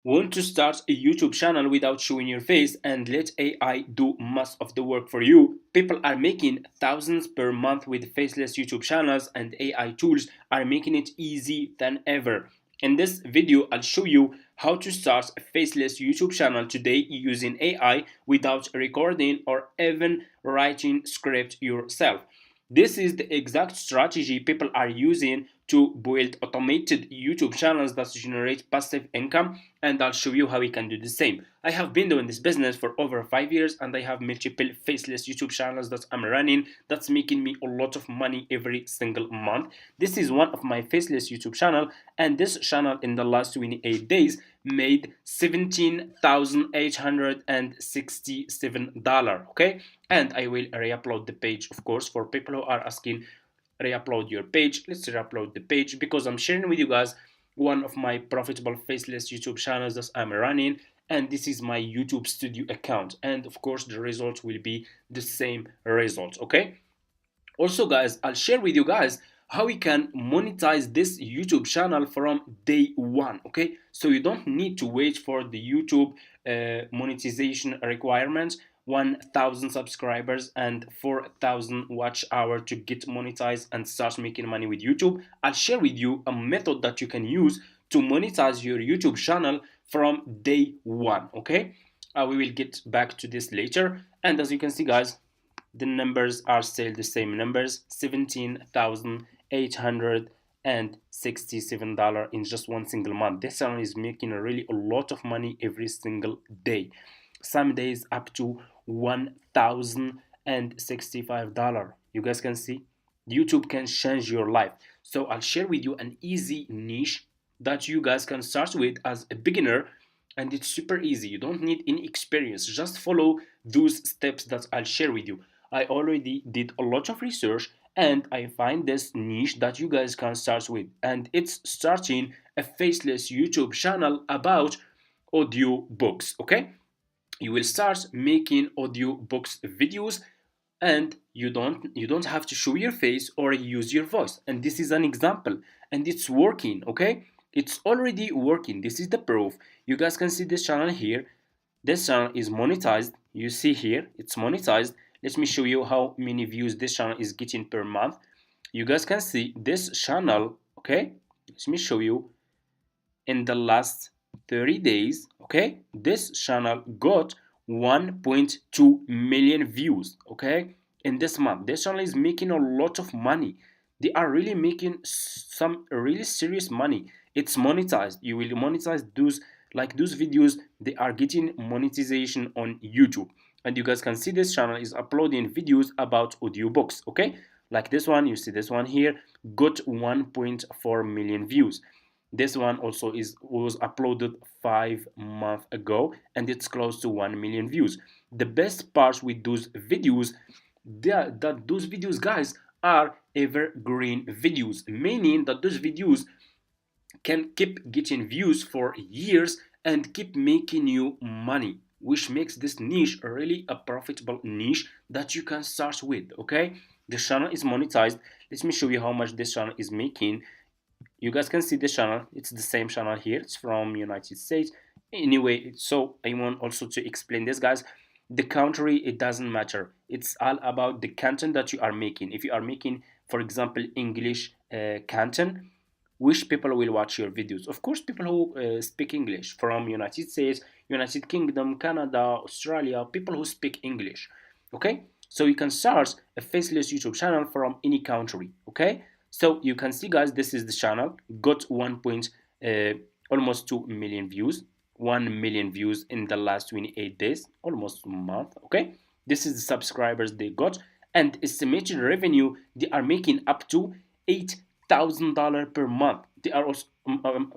Want to start a YouTube channel without showing your face and let AI do most of the work for you? People are making thousands per month with faceless YouTube channels, and AI tools are making it easy than ever. In this video, I'll show you how to start a faceless YouTube channel today using AI without recording or even writing script yourself. This is the exact strategy people are using to build automated YouTube channels that generate passive income, and I'll show you how you can do the same. I have been doing this business for over 5 years, and I have multiple faceless YouTube channels that I'm running that's making me a lot of money every single month. This is one of my faceless YouTube channel, and this channel in the last 28 days made $17,867. Okay, and I will re-upload the page, of course, for people who are asking re-upload your page. Let's re-upload the page because I'm sharing with you guys one of my profitable faceless YouTube channels that I'm running, and this is my YouTube studio account, and of course the result will be the same result. Okay, also guys, I'll share with you guys how we can monetize this YouTube channel from day one. Okay, so you don't need to wait for the YouTube monetization requirements, 1,000 subscribers and 4,000 watch hour to get monetized and start making money with YouTube. I'll share with you a method that you can use to monetize your YouTube channel from day one. Okay, we will get back to this later, and as you can see guys, the numbers are still the same numbers, $17,867 in just one single month. This channel is making really a lot of money every single day, some days up to $1,065. You guys can see YouTube can change your life. So I'll share with you an easy niche that you guys can start with as a beginner, and it's super easy. You don't need any experience, just follow those steps that I'll share with you. I already did a lot of research, and I find this niche that you guys can start with, and it's starting a faceless YouTube channel about audio books. Okay, you will start making audio books videos, and you don't have to show your face or use your voice, and this is an example, and it's working. Okay, it's already working. This is the proof. You guys can see this channel here. This channel is monetized. You see here it's monetized. Let me show you how many views this channel is getting per month. You guys can see this channel. Okay, let me show you in the last 30 days. Okay, this channel got 1.2 million views. Okay, in this month this channel is making a lot of money. They are really making some really serious money. It's monetized. You will monetize those, like those videos, they are getting monetization on YouTube. And you guys can see this channel is uploading videos about audiobooks. Okay, like this one, you see this one here got 1.4 million views. This one also was uploaded 5 months ago, and it's close to 1 million views. The best part with those videos, that those videos guys are evergreen videos, meaning that those videos can keep getting views for years and keep making you money, which makes this niche really a profitable niche that you can start with. Okay, the channel is monetized. Let me show you how much this channel is making. You guys can see this channel. It's the same channel here. It's from United States. Anyway, so I want also to explain this, guys. The country, it doesn't matter. It's all about the content that you are making. If you are making, for example, English content, which people will watch your videos? Of course, people who speak English from United States, United Kingdom, Canada, Australia, people who speak English. Okay, so you can start a faceless YouTube channel from any country. Okay, so you can see guys, this is the channel, got almost 2 million views, 1 million views in the last 28 days, almost a month. Okay, this is the subscribers they got, and estimated revenue, they are making up to $8,000 per month. They are also,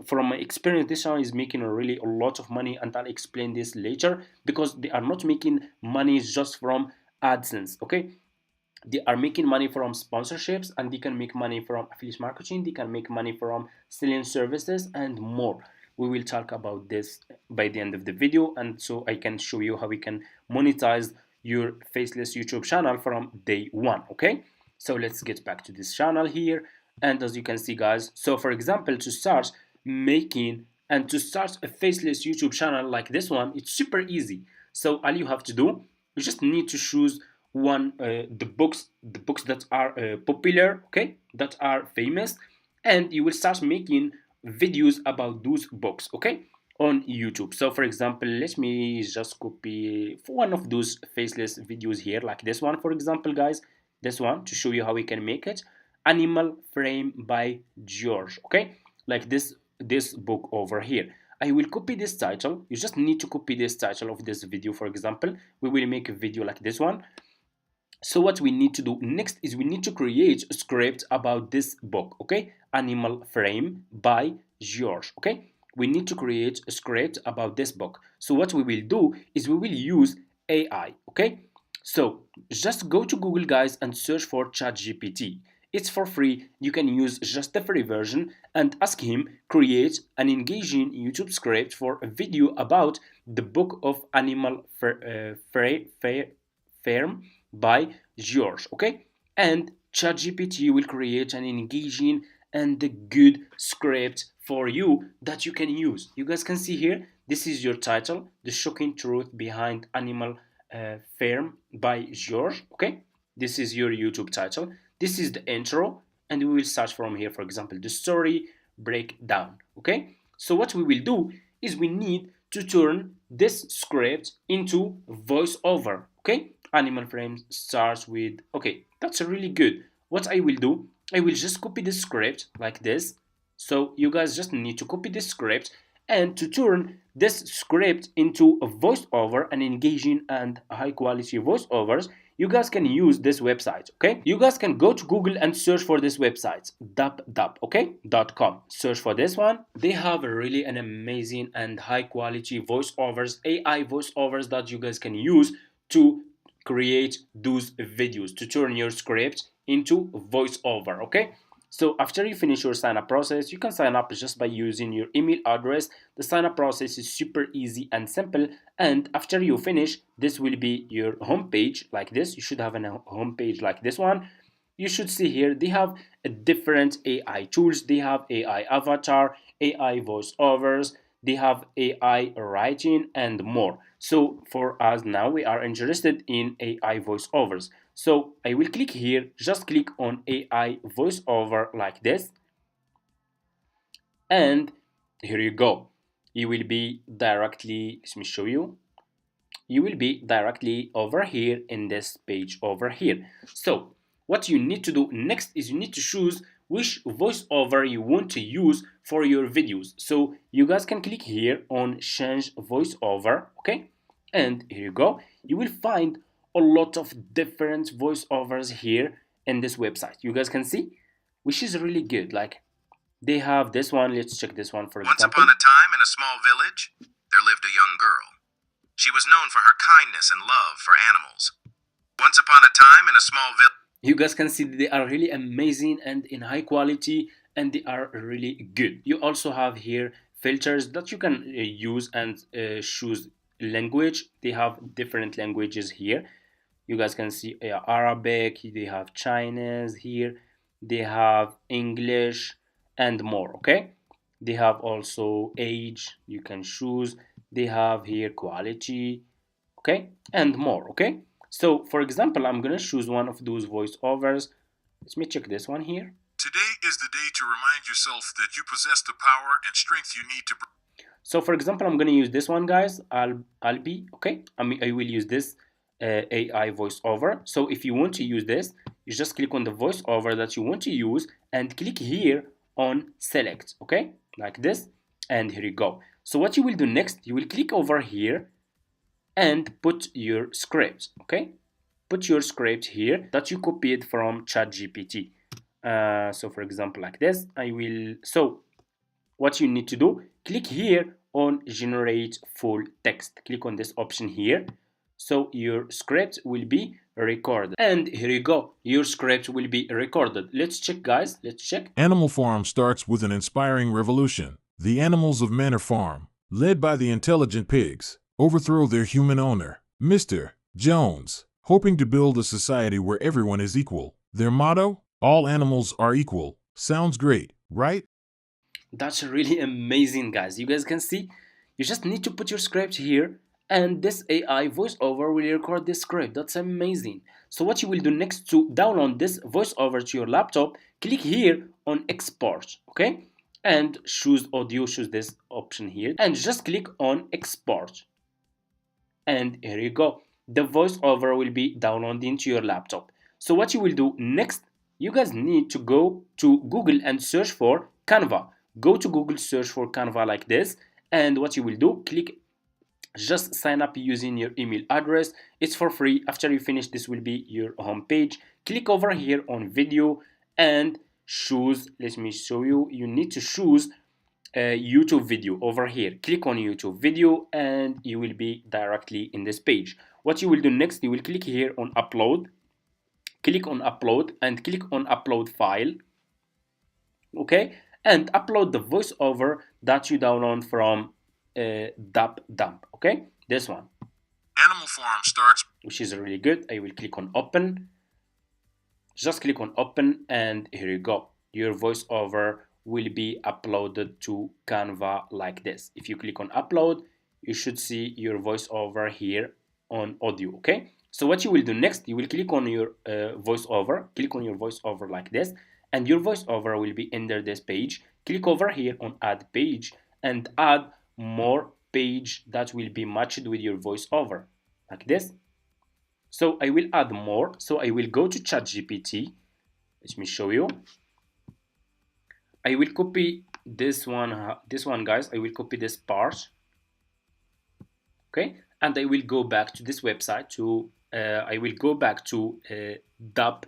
from my experience, this channel is making really a lot of money, and I'll explain this later, because they are not making money just from AdSense. Okay, they are making money from sponsorships, and they can make money from affiliate marketing. They can make money from selling services and more. We will talk about this by the end of the video, and so I can show you how we can monetize your faceless YouTube channel from day one. Okay, so let's get back to this channel here. And as you can see guys, so for example, to start making And to start a faceless YouTube channel like this one, it's super easy. So all you have to do, you just need to choose one the books that are popular, okay, that are famous, and you will start making videos about those books, okay, on YouTube. So for example, let me just copy one of those faceless videos here, like this one, for example, guys, this one, to show you how we can make it. Animal Frame by George, okay, like this book over here. I will copy this title. You just need to copy this title of this video. For example, we will make a video like this one. So what we need to do next is we need to create a script about this book, okay? Animal Frame by George, okay? We need to create a script about this book. So what we will do is we will use AI, okay? So just go to Google, guys, and search for ChatGPT. It's for free. You can use just the free version and ask him create an engaging YouTube script for a video about the book of Animal Farm by George, okay? And ChatGPT will create an engaging and a good script for you that you can use. You guys can see here, this is your title, The Shocking Truth Behind Animal Farm by George, okay? This is your YouTube title. This is the intro, and we will start from here, for example, the story breakdown, okay? So what we will do is we need to turn this script into voiceover, okay? Animal Frame starts with, okay, that's really good. What I will do, I will just copy the script like this. So you guys just need to copy this script, and to turn this script into a voiceover, an engaging and high quality voiceovers, you guys can use this website, okay? You guys can go to Google and search for this website, dap, okay, .com. Search for this one. They have really an amazing and high quality voiceovers, AI voiceovers that you guys can use to create those videos, to turn your script into voiceover, okay? So after you finish your sign up process, you can sign up just by using your email address. The sign up process is super easy and simple. And after you finish, this will be your home page like this. You should have a home page like this one. You should see here, they have a different AI tools. They have AI avatar, AI voiceovers, they have AI writing and more. So for us now, we are interested in AI voiceovers. So I will click here, just click on AI voiceover like this. And here you go. You will be directly, let me show you. You will be directly over here in this page over here. So what you need to do next is you need to choose which voiceover you want to use for your videos. So you guys can click here on change voiceover, okay? And here you go. You will find a lot of different voiceovers here in this website. You guys can see, which is really good. Like they have this one. Let's check this one for example. Once upon a time in a small village, there lived a young girl. She was known for her kindness and love for animals. Once upon a time in a small village. You guys can see they are really amazing and in high quality, and they are really good. You also have here filters that you can use and choose language. They have different languages here. You guys can see Arabic, they have Chinese here, they have English and more, okay? They have also age, you can choose. They have here quality, okay, and more, okay? So for example, I'm gonna choose one of those voiceovers. Let me check this one here. Today is the day to remind yourself that you possess the power and strength you need to. So for example, I'm gonna use this one, guys. I'll be okay. I will use this AI voiceover. So if you want to use this, you just click on the voiceover that you want to use and click here on select, okay, like this, and here you go. So what you will do next, you will click over here and put your script, okay? Put your script here that you copied from ChatGPT. So for example, like this, so what you need to do, click here on generate full text. Click on this option here. So your script will be recorded. And here you go. Your script will be recorded. Let's check, guys. Let's check. Animal Farm starts with an inspiring revolution. The animals of Manor Farm, led by the intelligent pigs, overthrow their human owner, Mr. Jones, hoping to build a society where everyone is equal. Their motto, all animals are equal. Sounds great, right? That's really amazing, guys. You guys can see, you just need to put your script here, and this AI voiceover will record this script. That's amazing. So what you will do next to download this voiceover to your laptop, click here on export, okay? And choose audio, choose this option here, and just click on export. And here you go. The voiceover will be downloaded into your laptop. So what you will do next, you guys need to go to Google and search for Canva. Go to Google, search for Canva like this, and what you will do, click, just sign up using your email address. It's for free. After you finish, this will be your home page. Click over here on video and choose, let me show you, you need to choose YouTube video over here. Click on YouTube video and you will be directly in this page. What you will do next, you will click here on upload, click on upload and click on upload file, okay, and upload the voiceover that you download from dump, okay, this one, Animal Farm starts, which is really good. I will click on open, just click on open, and here you go, your voiceover will be uploaded to Canva like this. If you click on upload, you should see your voiceover here on audio, okay? So what you will do next, you will click on your voiceover, click on your voiceover like this, and your voiceover will be under this page. Click over here on add page and add more page that will be matched with your voiceover like this. So I will add more. So I will go to ChatGPT. Let me show you. I will copy this one, guys. I will copy this part, okay, and I will go back to this website to I will go back to dub,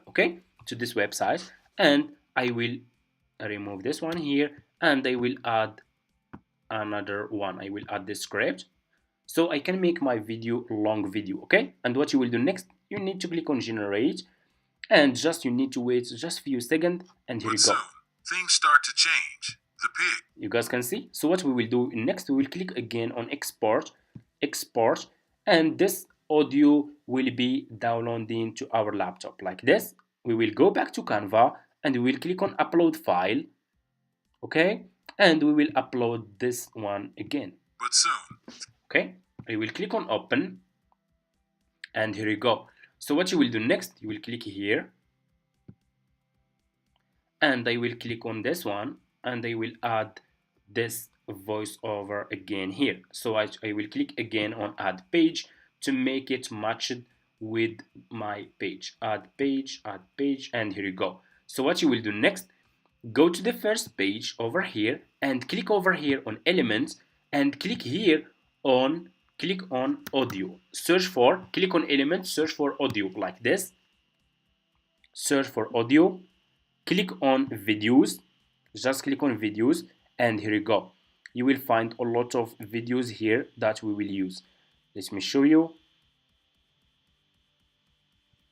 okay, to this website, and I will remove this one here, and I will add another one. I will add this script so I can make my video long video, okay. And what you will do next, you need to click on generate, and just you need to wait just a few seconds, and here you go. Things start to change. The pig. You guys can see. So what we will do next, we will click again on export, and this audio will be downloading to our laptop like this. We will go back to Canva and we will click on upload file, okay, and we will upload this one again. But soon. Okay, I will click on open, and here you go. So what you will do next, you will click here, and I will click on this one, and I will add this voiceover again here. So I will click again on add page to make it matched with my page. Add page, and here you go. So what you will do next, go to the first page over here and click over here on elements and click here on audio. Click on elements, search for audio like this. Search for audio. Click on videos, just click on videos, and here you go. You will find a lot of videos here that we will use. Let me show you.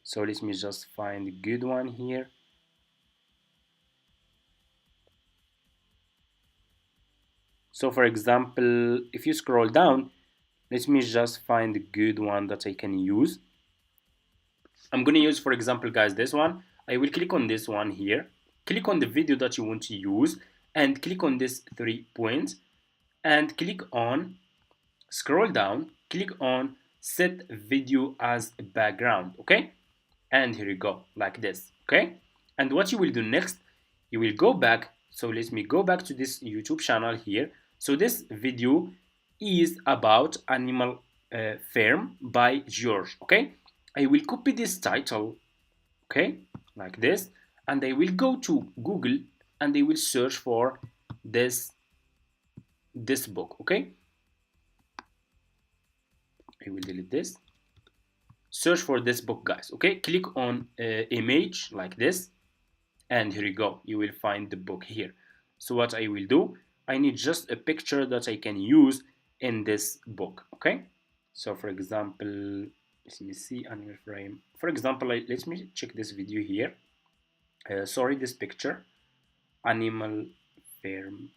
So let me just find a good one here. So for example, if you scroll down, let me just find a good one that I can use. I'm gonna use, for example, guys, this one. I will click on this one here, click on the video that you want to use, and click on this 3 points, and click on, scroll down, click on set video as background, okay, and here you go like this, okay. And what you will do next, you will go back. So let me go back to this YouTube channel here. So this video is about Animal Farm by George, okay. I will copy this title, okay, like this, and I will go to Google and I will search for this book, okay. I will delete this. Search for this book, guys, okay. Click on image like this, and here you go. You will find the book here. So what I will do, I need just a picture that I can use in this book, okay. So for example, let me see, animal frame. For example, let me check this video here. Sorry, this picture, Animal Farm.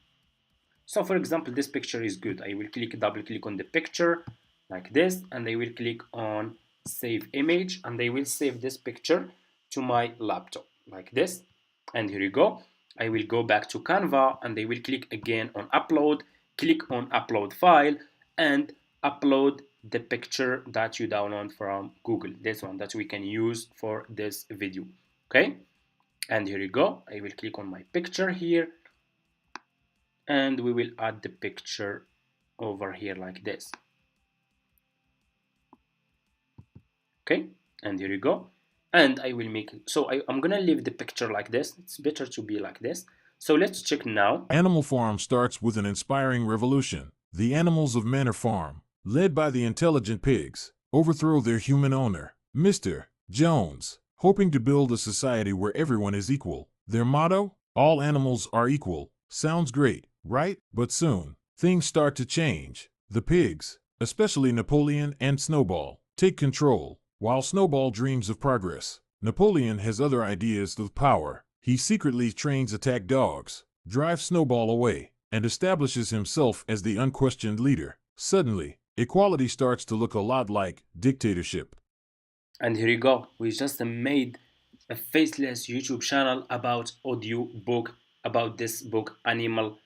So for example, this picture is good. I will double click on the picture like this, and I will click on save image, and I will save this picture to my laptop like this, and here you go. I will go back to Canva and I will click again on upload, click on upload file and upload the picture that you download from Google, this one that we can use for this video. Okay, and here you go. I will click on my picture here and we will add the picture over here like this. Okay, and here you go. And I will make, so I'm gonna leave the picture like this. It's better to be like this. So let's check now. Animal Farm starts with an inspiring revolution. The animals of Manor Farm, led by the intelligent pigs, overthrow their human owner, Mr. Jones, hoping to build a society where everyone is equal. Their motto, all animals are equal, sounds great, right? But soon, things start to change. The pigs, especially Napoleon and Snowball, take control. While Snowball dreams of progress, Napoleon has other ideas of power. He secretly trains attack dogs, drives Snowball away, and establishes himself as the unquestioned leader. Suddenly, equality starts to look a lot like dictatorship. And here you go. We just made a Faceless YouTube channel about audio book, about this book Animal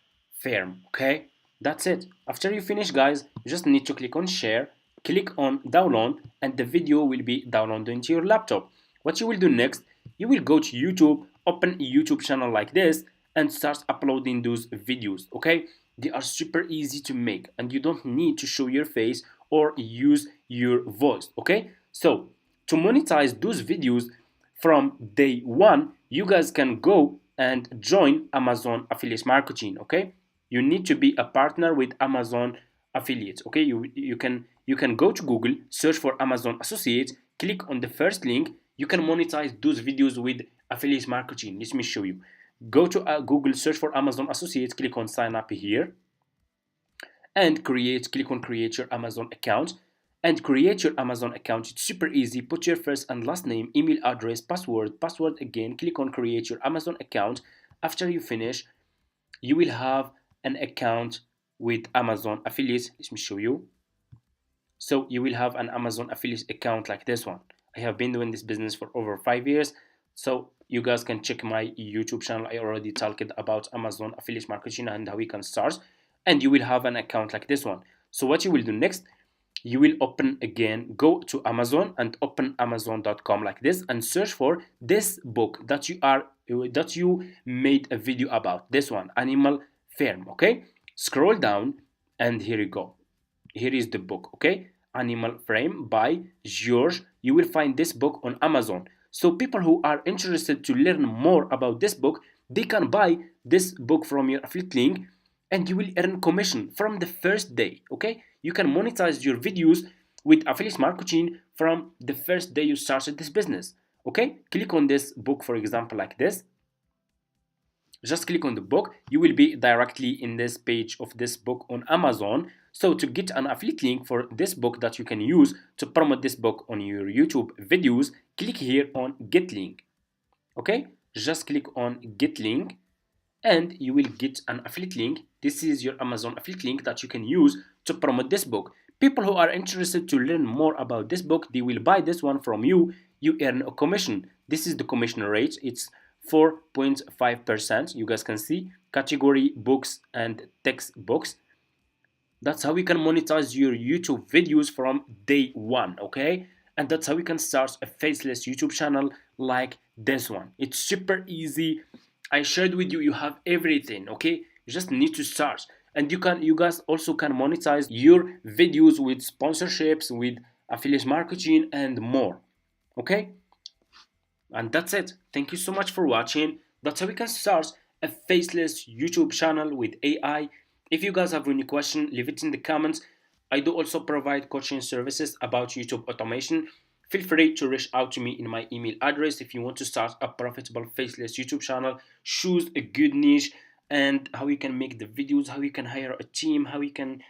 Farm. Okay, that's it. After you finish, guys, you just need to click on share, click on download, and the video will be downloaded into your laptop. What you will do next, you will go to YouTube, open a YouTube channel like this, and start uploading those videos. Okay, they are super easy to make and you don't need to show your face or use your voice. Okay, so to monetize those videos from day one, you guys can go and join Amazon affiliate marketing. Okay, you need to be a partner with Amazon affiliates. Okay, you can go to Google, search for Amazon associates, click on the first link. You can monetize those videos with affiliate marketing. Let me show you. Go to Google, search for Amazon associates, click on sign up here and click on create your Amazon account and create your Amazon account. It's super easy. Put your first and last name, email address, password again. Click on create your Amazon account. After you finish, you will have an account with Amazon affiliates. Let me show you. So you will have an Amazon affiliate account like this one. I have been doing this business for over 5 years. So you guys can check my YouTube channel. I already talked about Amazon affiliate marketing and how we can start. And you will have an account like this one. So what you will do next, you will open again, go to Amazon and open amazon.com like this and search for this book that you made a video about, this one, Animal Farm. Okay, scroll down and here you go. Here is the book. Okay, Animal Farm by George. You will find this book on Amazon. So people who are interested to learn more about this book, they can buy this book from your affiliate link and you will earn commission from the first day. Okay, you can monetize your videos with affiliate marketing from the first day you started this business. Okay, click on this book, for example, like this. Just click on the book. You will be directly in this page of this book on Amazon. So to get an affiliate link for this book that you can use to promote this book on your YouTube videos, click here on get link. Okay, just click on get link and you will get an affiliate link. This is your Amazon affiliate link that you can use to promote this book. People who are interested to learn more about this book, they will buy this one from you. You earn a commission. This is the commission rate. It's 4.5%. You guys can see category books and text books. That's how we can monetize your YouTube videos from day one. Okay, and that's how we can start a faceless YouTube channel like this one. It's super easy. I shared with you, you have everything. Okay, you just need to start, and you guys also can monetize your videos with sponsorships, with affiliate marketing and more. Okay, and that's it. Thank you so much for watching. That's how we can start a faceless YouTube channel with AI. If you guys have any question, leave it in the comments. I do also provide coaching services about YouTube automation. Feel free to reach out to me in my email address if you want to start a profitable faceless YouTube channel, choose a good niche, and how you can make the videos, how you can hire a team, how you can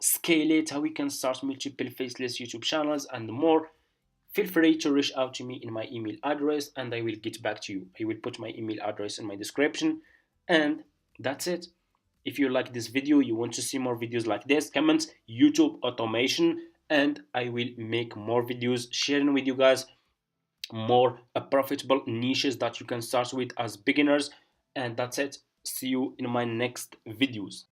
scale it, how we can start multiple faceless YouTube channels and more. Feel free to reach out to me in my email address and I will get back to you. I will put my email address in my description. And that's it. If you like this video, you want to see more videos like this, comment YouTube automation and I will make more videos sharing with you guys more profitable niches that you can start with as beginners And that's it. See you in my next videos.